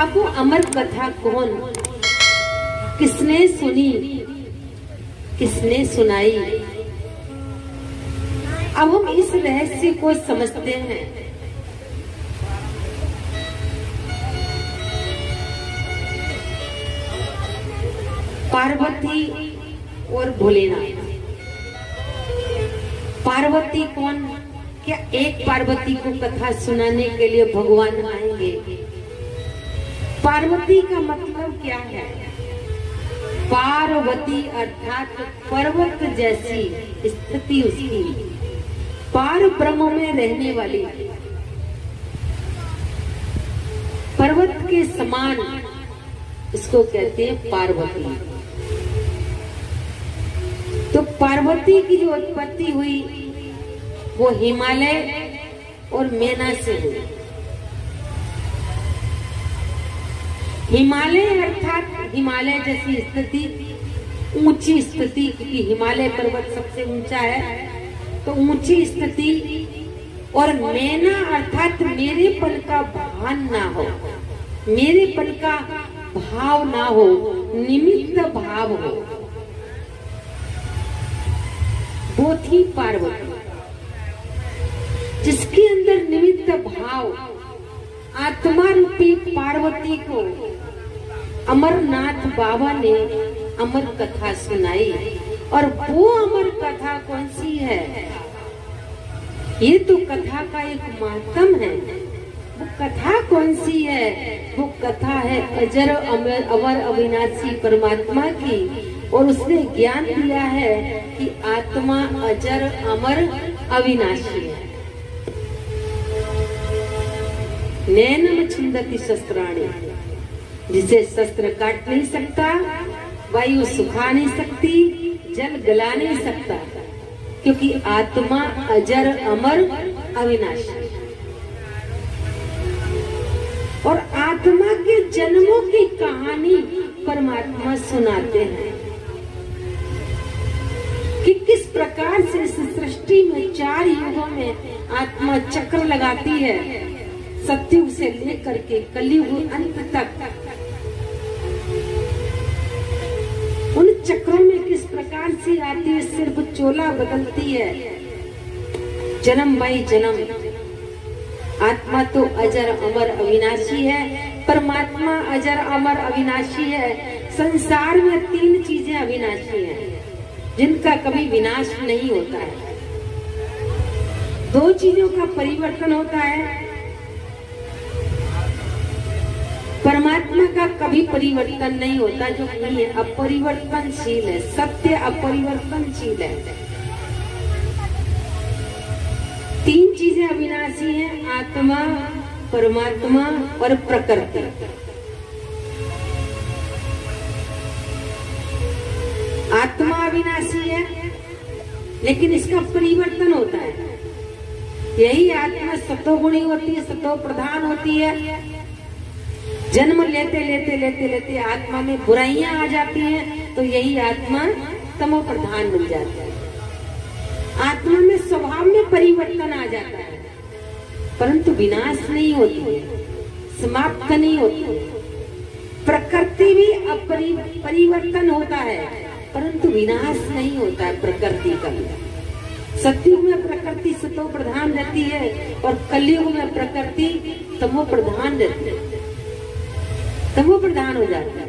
अब वो अमर कथा कौन, किसने सुनी, किसने सुनाई? अब हम इस रहस्य को समझते हैं। पार्वती और भोलेनाथ। पार्वती कौन? क्या एक पार्वती को कथा सुनाने के लिए भगवान आएंगे? पार्वती का मतलब क्या है? पार्वती अर्थात पर्वत जैसी स्थिति उसकी, पार ब्रह्म में रहने वाली, पर्वत के समान, इसको कहते हैं पार्वती। तो पार्वती की जो उत्पत्ति हुई वो हिमालय और मैना से हुई। हिमालय अर्थात हिमालय जैसी स्थिति, ऊंची स्थिति, क्योंकि हिमालय पर्वत सबसे ऊंचा है, तो ऊंची स्थिति। और मैना अर्थात मेरेपन का भान ना हो, मेरेपन का भाव ना हो, निमित्त भाव हो, वो थी पार्वती। जिसके अंदर निमित्त भाव, आत्मा रूपी पार्वती को अमरनाथ बाबा ने अमर कथा सुनाई। और वो अमर कथा कौन सी है? ये तो कथा का एक माध्यम है। वो कथा कौन सी है? वो कथा है अजर अमर अविनाशी परमात्मा की। और उसने ज्ञान दिया है कि आत्मा अजर अमर अविनाशी है। नैनम छिंदति शस्त्राणि, जिसे शस्त्र काट नहीं सकता, वायु सुखा नहीं सकती, जल गला नहीं सकता, क्योंकि आत्मा अजर अमर अविनाशी। और आत्मा के जन्मों की कहानी परमात्मा सुनाते हैं कि किस प्रकार से इस सृष्टि में 4 युगों में आत्मा चक्र लगाती है, सतयुग से लेकर के कलयुग अंत तक। उन चक्रों में किस प्रकार से आती है, सिर्फ चोला बदलती है, जन्म बाई जन्म। आत्मा तो अजर अमर अविनाशी है, परमात्मा अजर अमर अविनाशी है। संसार में 3 चीजें अविनाशी हैं, जिनका कभी विनाश नहीं होता है। 2 चीजों का परिवर्तन होता है। परमात्मा का कभी परिवर्तन नहीं होता, जो नहीं है, अपरिवर्तनशील है। सत्य अपरिवर्तनशील है। 3 चीजें अविनाशी हैं, आत्मा, परमात्मा और प्रकृति। आत्मा अविनाशी है, लेकिन इसका परिवर्तन होता है। यही आत्मा सतोगुणी होती है, सतो प्रधान होती है। जन्म लेते लेते लेते लेते आत्मा में बुराइयां आ जाती हैं, तो यही आत्मा तमो प्रधान बन जाता है। आत्मा में स्वभाव में परिवर्तन आ जाता है, परंतु विनाश नहीं होती है, समाप्त नहीं होती है। प्रकृति भी परिवर्तन होता है, परंतु विनाश नहीं होता है प्रकृति का। सतयुग में प्रकृति सतो प्रधान रहती है और कलयुग में प्रकृति तमो प्रधान रहती है, तमो प्रधान हो जाता है।